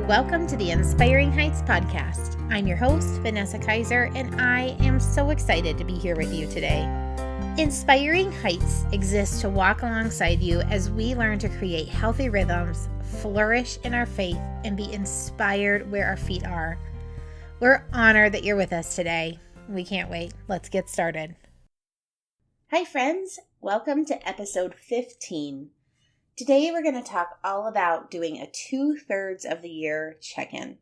Welcome to the Inspiring Heights podcast. I'm your host, Vanessa Kaiser, and I am so excited to be here with you today. Inspiring Heights exists to walk alongside you as we learn to create healthy rhythms, flourish in our faith, and be inspired where our feet are. We're honored that you're with us today. We can't wait. Let's get started. Hi, friends. Welcome to episode 15. Today, we're going to talk all about doing a 2/3 of the year check-in.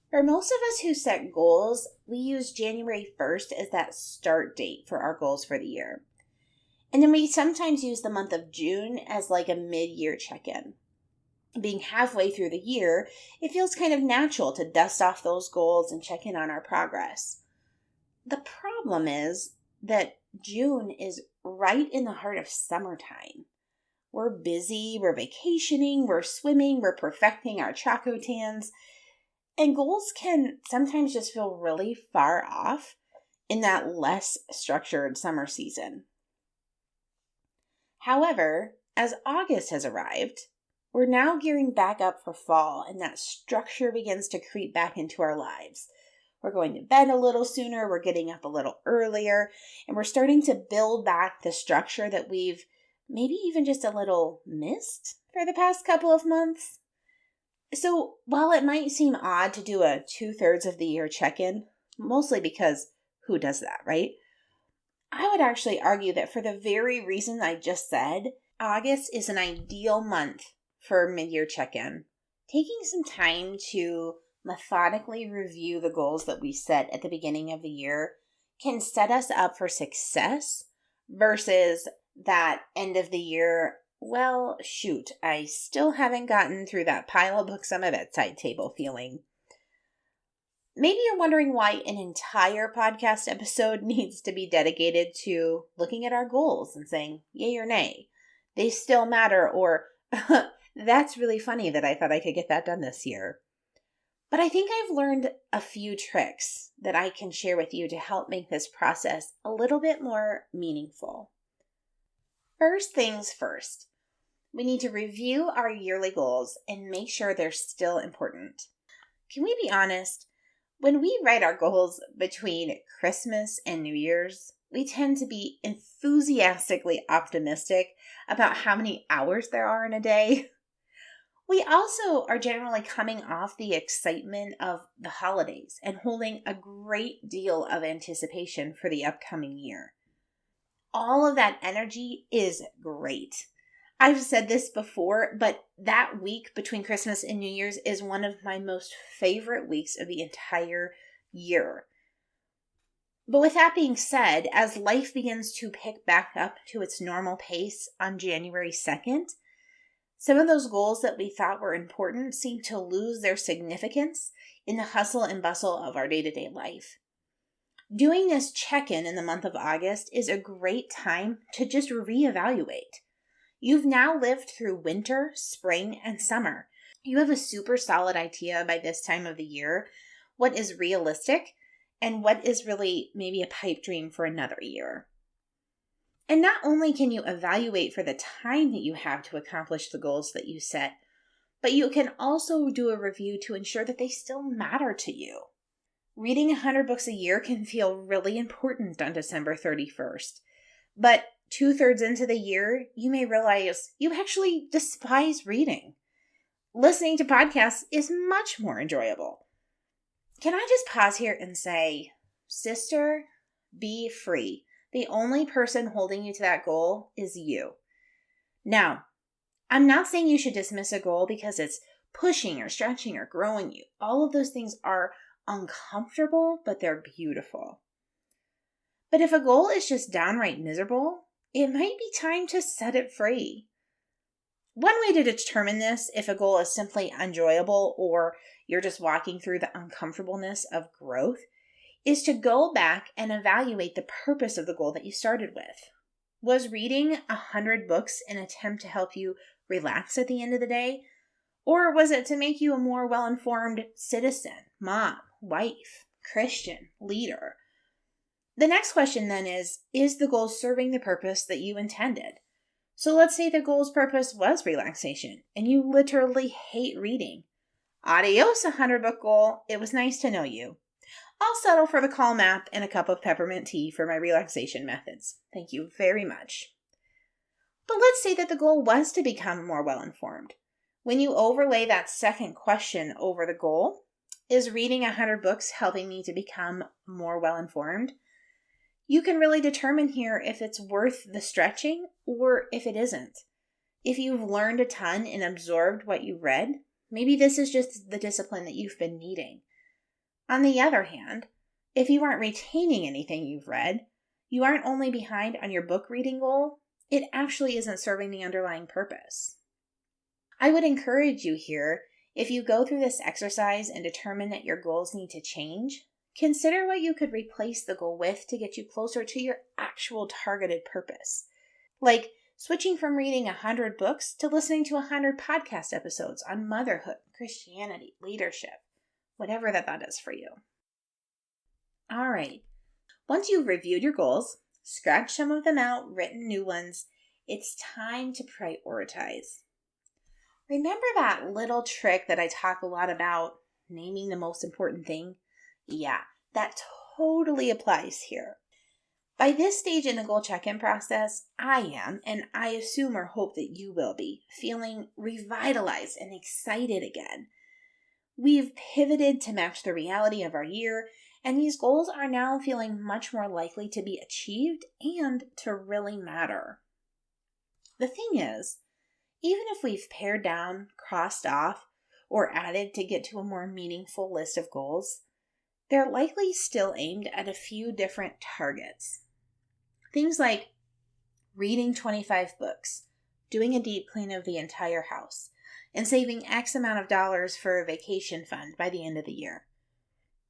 For most of us who set goals, we use January 1st as that start date for our goals for the year. And then we sometimes use the month of June as like a mid-year check-in. Being halfway through the year, it feels kind of natural to dust off those goals and check in on our progress. The problem is that June is right in the heart of summertime. We're busy, we're vacationing, we're swimming, we're perfecting our choco tans, and goals can sometimes just feel really far off in that less structured summer season. However, as August has arrived, we're now gearing back up for fall, and that structure begins to creep back into our lives. We're going to bed a little sooner, we're getting up a little earlier, and we're starting to build back the structure that we've maybe even just a little missed for the past couple of months. So while it might seem odd to do a 2/3 of the year check-in, mostly because who does that, right? I would actually argue that for the very reason I just said, August is an ideal month for mid-year check-in. Taking some time to methodically review the goals that we set at the beginning of the year can set us up for success versus that end of the year, well, shoot, I still haven't gotten through that pile of books on my bedside table feeling. Maybe you're wondering why an entire podcast episode needs to be dedicated to looking at our goals and saying, yay or nay, they still matter, or that's really funny that I thought I could get that done this year. But I think I've learned a few tricks that I can share with you to help make this process a little bit more meaningful. First things first, we need to review our yearly goals and make sure they're still important. Can we be honest? When we write our goals between Christmas and New Year's, we tend to be enthusiastically optimistic about how many hours there are in a day. We also are generally coming off the excitement of the holidays and holding a great deal of anticipation for the upcoming year. All of that energy is great. I've said this before, but that week between Christmas and New Year's is one of my most favorite weeks of the entire year. But with that being said, as life begins to pick back up to its normal pace on January 2nd, some of those goals that we thought were important seem to lose their significance in the hustle and bustle of our day-to-day life. Doing this check-in in the month of August is a great time to just reevaluate. You've now lived through winter, spring, and summer. You have a super solid idea by this time of the year what is realistic and what is really maybe a pipe dream for another year. And not only can you evaluate for the time that you have to accomplish the goals that you set, but you can also do a review to ensure that they still matter to you. Reading 100 books a year can feel really important on December 31st, but 2/3 into the year, you may realize you actually despise reading. Listening to podcasts is much more enjoyable. Can I just pause here and say, sister, be free. The only person holding you to that goal is you. Now, I'm not saying you should dismiss a goal because it's pushing or stretching or growing you. All of those things are uncomfortable, but they're beautiful. But if a goal is just downright miserable, it might be time to set it free. One way to determine this, if a goal is simply enjoyable or you're just walking through the uncomfortableness of growth, is to go back and evaluate the purpose of the goal that you started with. Was reading 100 books an attempt to help you relax at the end of the day? Or was it to make you a more well-informed citizen, mom, wife, Christian, leader? The next question then is the goal serving the purpose that you intended? So let's say the goal's purpose was relaxation and you literally hate reading. Adios, 100-book goal. It was nice to know you. I'll settle for the calm app and a cup of peppermint tea for my relaxation methods. Thank you very much. But let's say that the goal was to become more well-informed. When you overlay that second question over the goal, is reading 100 books helping me to become more well-informed? You can really determine here if it's worth the stretching or if it isn't. If you've learned a ton and absorbed what you read, maybe this is just the discipline that you've been needing. On the other hand, if you aren't retaining anything you've read, you aren't only behind on your book reading goal, it actually isn't serving the underlying purpose. I would encourage you here, if you go through this exercise and determine that your goals need to change, consider what you could replace the goal with to get you closer to your actual targeted purpose. Like switching from reading 100 books to listening to 100 podcast episodes on motherhood, Christianity, leadership, whatever that is for you. All right. Once you've reviewed your goals, scratched some of them out, written new ones, it's time to prioritize. Remember that little trick that I talk a lot about, naming the most important thing? Yeah, that totally applies here. By this stage in the goal check-in process, I am, and I assume or hope that you will be, feeling revitalized and excited again. We've pivoted to match the reality of our year, and these goals are now feeling much more likely to be achieved and to really matter. The thing is, even if we've pared down, crossed off, or added to get to a more meaningful list of goals, they're likely still aimed at a few different targets. Things like reading 25 books, doing a deep clean of the entire house, and saving X amount of dollars for a vacation fund by the end of the year.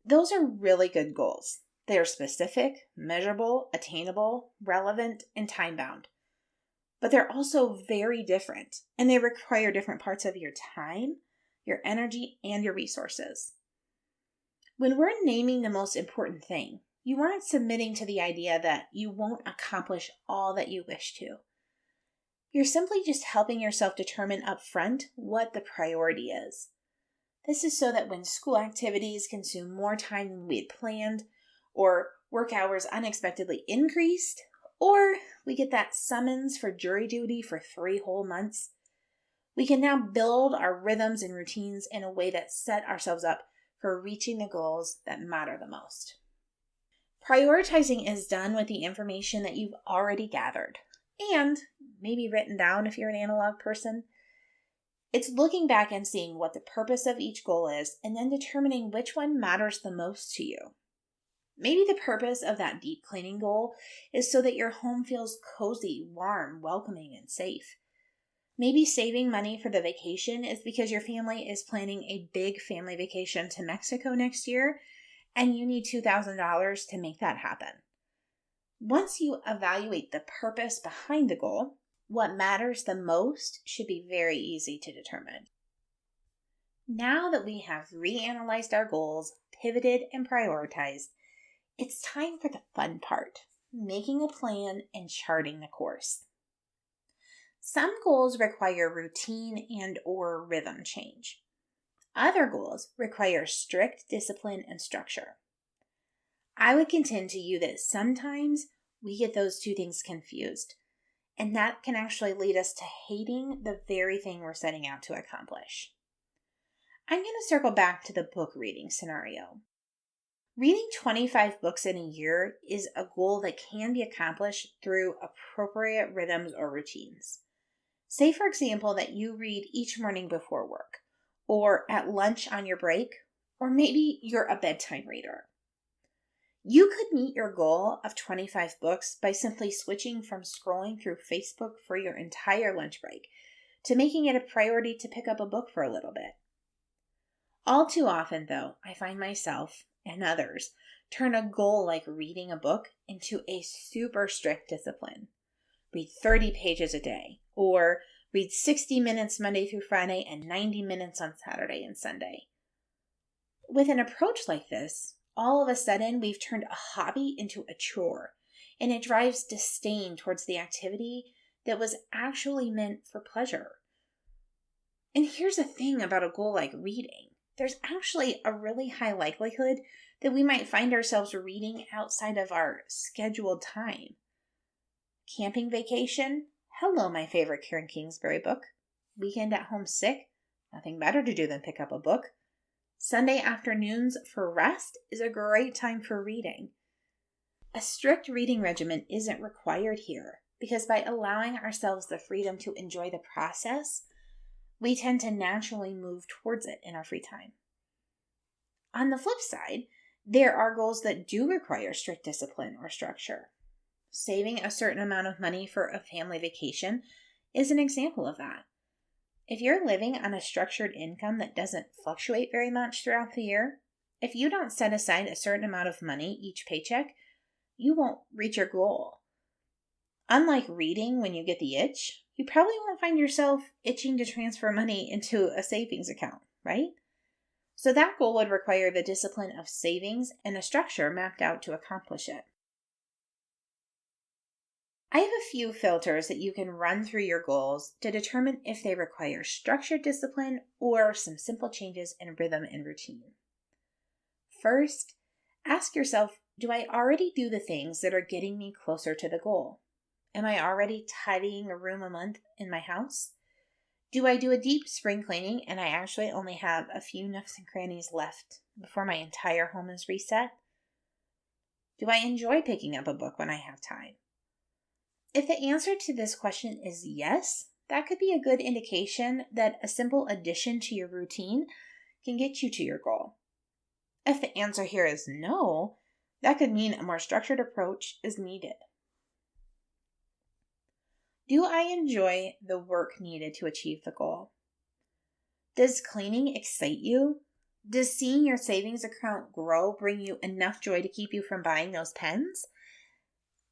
Those are really good goals. They are specific, measurable, attainable, relevant, and time-bound. But they're also very different, and they require different parts of your time, your energy, and your resources. When we're naming the most important thing, you aren't submitting to the idea that you won't accomplish all that you wish to. You're simply just helping yourself determine upfront what the priority is. This is so that when school activities consume more time than we had planned, or work hours unexpectedly increased, or we get that summons for jury duty for 3 whole months, we can now build our rhythms and routines in a way that set ourselves up for reaching the goals that matter the most. Prioritizing is done with the information that you've already gathered, and maybe written down if you're an analog person. It's looking back and seeing what the purpose of each goal is, and then determining which one matters the most to you. Maybe the purpose of that deep cleaning goal is so that your home feels cozy, warm, welcoming, and safe. Maybe saving money for the vacation is because your family is planning a big family vacation to Mexico next year, and you need $2,000 to make that happen. Once you evaluate the purpose behind the goal, what matters the most should be very easy to determine. Now that we have reanalyzed our goals, pivoted, and prioritized, it's time for the fun part, making a plan and charting the course. Some goals require routine and/or rhythm change. Other goals require strict discipline and structure. I would contend to you that sometimes we get those two things confused, and that can actually lead us to hating the very thing we're setting out to accomplish. I'm going to circle back to the book reading scenario. Reading 25 books in a year is a goal that can be accomplished through appropriate rhythms or routines. Say, for example, that you read each morning before work, or at lunch on your break, or maybe you're a bedtime reader. You could meet your goal of 25 books by simply switching from scrolling through Facebook for your entire lunch break to making it a priority to pick up a book for a little bit. All too often, though, I find myself and others turn a goal like reading a book into a super strict discipline. Read 30 pages a day, or read 60 minutes Monday through Friday and 90 minutes on Saturday and Sunday. With an approach like this, all of a sudden we've turned a hobby into a chore, and it drives disdain towards the activity that was actually meant for pleasure. And here's the thing about a goal like reading. there's actually a really high likelihood that we might find ourselves reading outside of our scheduled time. Camping vacation? Hello, my favorite Karen Kingsbury book. Weekend at home sick? Nothing better to do than pick up a book. Sunday afternoons for rest is a great time for reading. A strict reading regimen isn't required here because by allowing ourselves the freedom to enjoy the process, we tend to naturally move towards it in our free time. On the flip side, there are goals that do require strict discipline or structure. Saving a certain amount of money for a family vacation is an example of that. If you're living on a structured income that doesn't fluctuate very much throughout the year, if you don't set aside a certain amount of money each paycheck, you won't reach your goal. Unlike reading when you get the itch, you probably won't find yourself itching to transfer money into a savings account, right? So that goal would require the discipline of savings and a structure mapped out to accomplish it. I have a few filters that you can run through your goals to determine if they require structured discipline or some simple changes in rhythm and routine. First, ask yourself, do I already do the things that are getting me closer to the goal? Am I already tidying a room a month in my house? Do I do a deep spring cleaning and I actually only have a few nooks and crannies left before my entire home is reset? Do I enjoy picking up a book when I have time? If the answer to this question is yes, that could be a good indication that a simple addition to your routine can get you to your goal. If the answer here is no, that could mean a more structured approach is needed. Do I enjoy the work needed to achieve the goal? Does cleaning excite you? Does seeing your savings account grow bring you enough joy to keep you from buying those pens?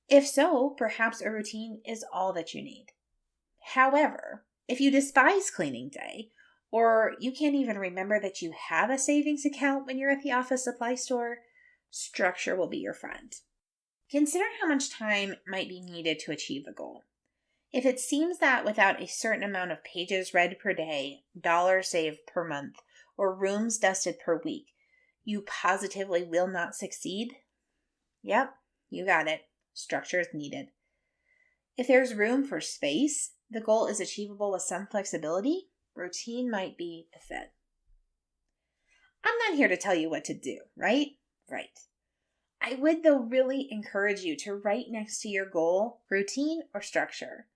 If so, perhaps a routine is all that you need. However, if you despise cleaning day, or you can't even remember that you have a savings account when you're at the office supply store, structure will be your friend. Consider how much time might be needed to achieve the goal. If it seems that without a certain amount of pages read per day, dollars saved per month, or rooms dusted per week, you positively will not succeed, yep, you got it. Structure is needed. If there's room for space, the goal is achievable with some flexibility, routine might be the fit. I'm not here to tell you what to do, right? Right. I would, though, really encourage you to write next to your goal, routine, or structure.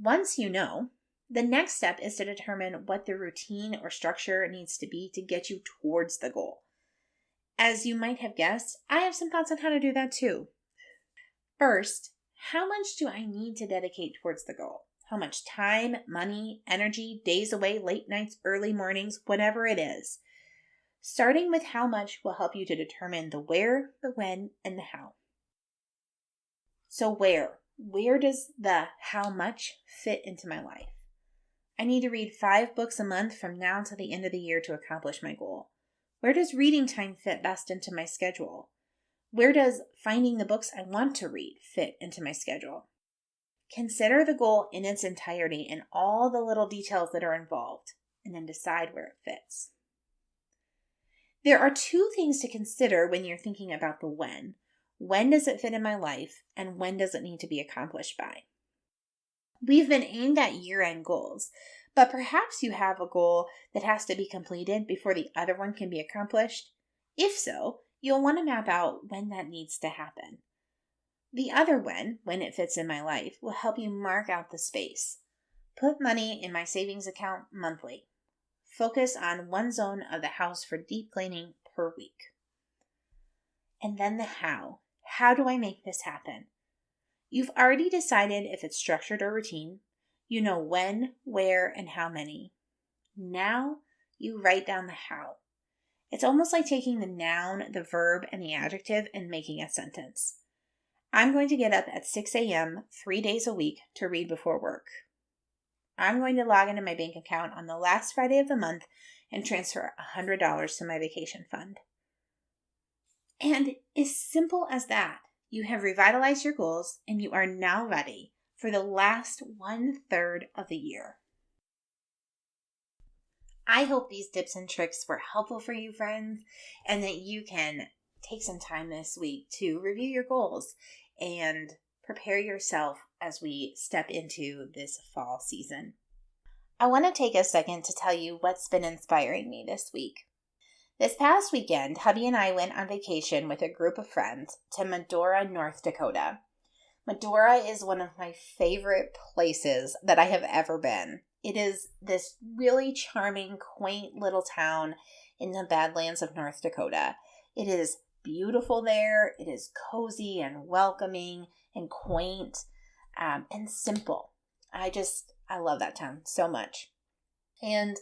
Once you know, the next step is to determine what the routine or structure needs to be to get you towards the goal. As you might have guessed, I have some thoughts on how to do that too. First, how much do I need to dedicate towards the goal? How much time, money, energy, days away, late nights, early mornings, whatever it is. Starting with how much will help you to determine the where, the when, and the how. So where does the how much fit into my life? I need to read 5 books a month from now to the end of the year to accomplish my goal. Where does reading time fit best into my schedule? Where does finding the books I want to read fit into my schedule? Consider the goal in its entirety and all the little details that are involved, and then decide where it fits. There are 2 things to consider when you're thinking about the when. When does it fit in my life, and when does it need to be accomplished by? We've been aimed at year-end goals, but perhaps you have a goal that has to be completed before the other one can be accomplished. If so, you'll want to map out when that needs to happen. The other when it fits in my life, will help you mark out the space. Put money in my savings account monthly. Focus on one zone of the house for deep cleaning per week. And then the how. How do I make this happen? You've already decided if it's structured or routine. You know when, where, and how many. Now you write down the how. It's almost like taking the noun, the verb, and the adjective and making a sentence. I'm going to get up at 6 a.m. 3 days a week to read before work. I'm going to log into my bank account on the last Friday of the month and transfer $100 to my vacation fund. And as simple as that, you have revitalized your goals and you are now ready for the last 1/3 of the year. I hope these tips and tricks were helpful for you, friends, and that you can take some time this week to review your goals and prepare yourself as we step into this fall season. I want to take a second to tell you what's been inspiring me this week. This past weekend, hubby and I went on vacation with a group of friends to Medora, North Dakota. Medora is one of my favorite places that I have ever been. It is this really charming, quaint little town in the Badlands of North Dakota. It is beautiful there. It is cozy and welcoming and quaint and simple. I love that town so much. And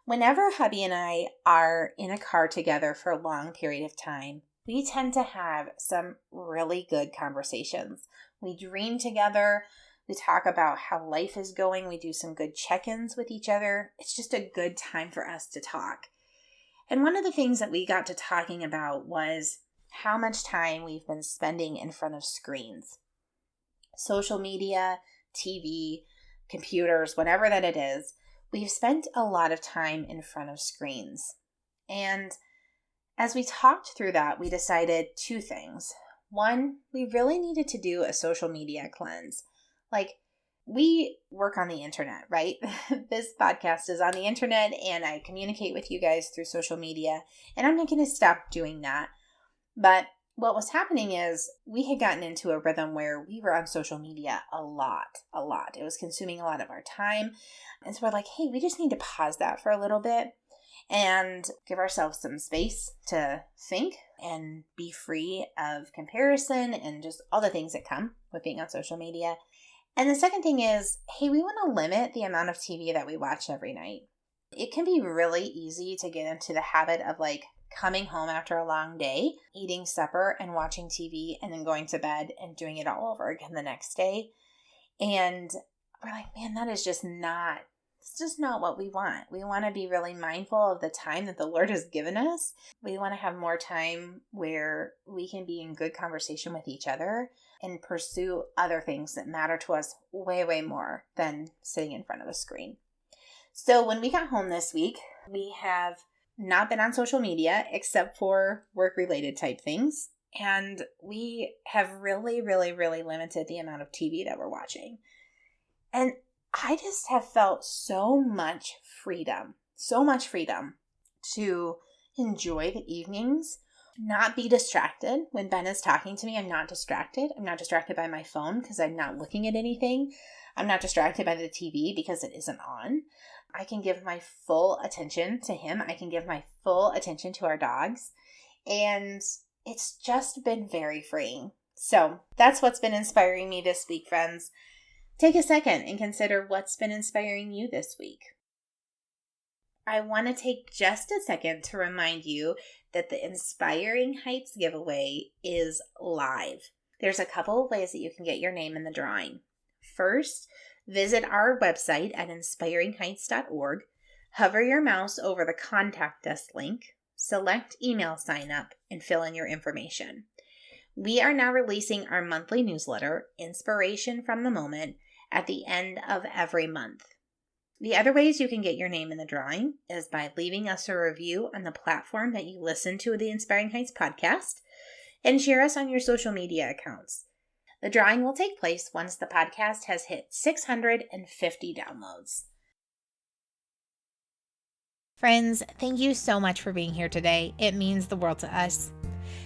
whenever hubby and I are in a car together for a long period of time, we tend to have some really good conversations. We dream together. We talk about how life is going. We do some good check-ins with each other. It's just a good time for us to talk. And one of the things that we got to talking about was how much time we've been spending in front of screens. Social media, TV, computers, whatever that it is, we've spent a lot of time in front of screens. And as we talked through that, we decided two things. One, we really needed to do a social media cleanse. We work on the internet, right? This podcast is on the internet and I communicate with you guys through social media, and I'm not going to stop doing that. But what was happening is we had gotten into a rhythm where we were on social media a lot. It was consuming a lot of our time. And so we're like, hey, we just need to pause that for a little bit and give ourselves some space to think and be free of comparison and just all the things that come with being on social media. And the second thing is, hey, we want to limit the amount of TV that we watch every night. It can be really easy to get into the habit of coming home after a long day, eating supper and watching TV and then going to bed and doing it all over again the next day. And we're like, man, it's just not what we want. We want to be really mindful of the time that the Lord has given us. We want to have more time where we can be in good conversation with each other and pursue other things that matter to us way, way more than sitting in front of a screen. So when we got home this week, we have not been on social media except for work-related type things. And we have really, really, really limited the amount of TV that we're watching. And I just have felt so much freedom to enjoy the evenings, not be distracted. When Ben is talking to me, I'm not distracted. I'm not distracted by my phone because I'm not looking at anything. I'm not distracted by the TV because it isn't on. I can give my full attention to him. I can give my full attention to our dogs. And it's just been very freeing. So that's what's been inspiring me this week, friends. Take a second and consider what's been inspiring you this week. I want to take just a second to remind you that the Inspiring Heights giveaway is live. There's a couple of ways that you can get your name in the drawing. First, visit our website at inspiringheights.org, hover your mouse over the Contact Us link, select Email Sign Up, and fill in your information. We are now releasing our monthly newsletter, Inspiration from the Moment, at the end of every month. The other ways you can get your name in the drawing is by leaving us a review on the platform that you listen to the Inspiring Heights podcast and share us on your social media accounts. The drawing will take place once the podcast has hit 650 downloads. Friends, thank you so much for being here today. It means the world to us.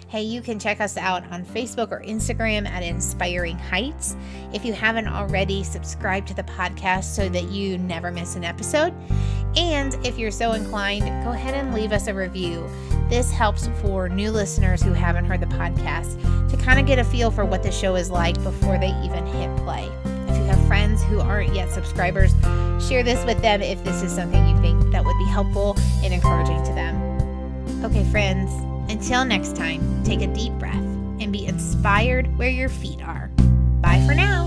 Hey, you can check us out on Facebook or Instagram at Inspiring Heights. If you haven't already, subscribe to the podcast so that you never miss an episode. And if you're so inclined, go ahead and leave us a review. This helps for new listeners who haven't heard the podcast to kind of get a feel for what the show is like before they even hit play. If you have friends who aren't yet subscribers, share this with them if this is something you think that would be helpful and encouraging to them. Okay, friends. Until next time, take a deep breath and be inspired where your feet are. Bye for now.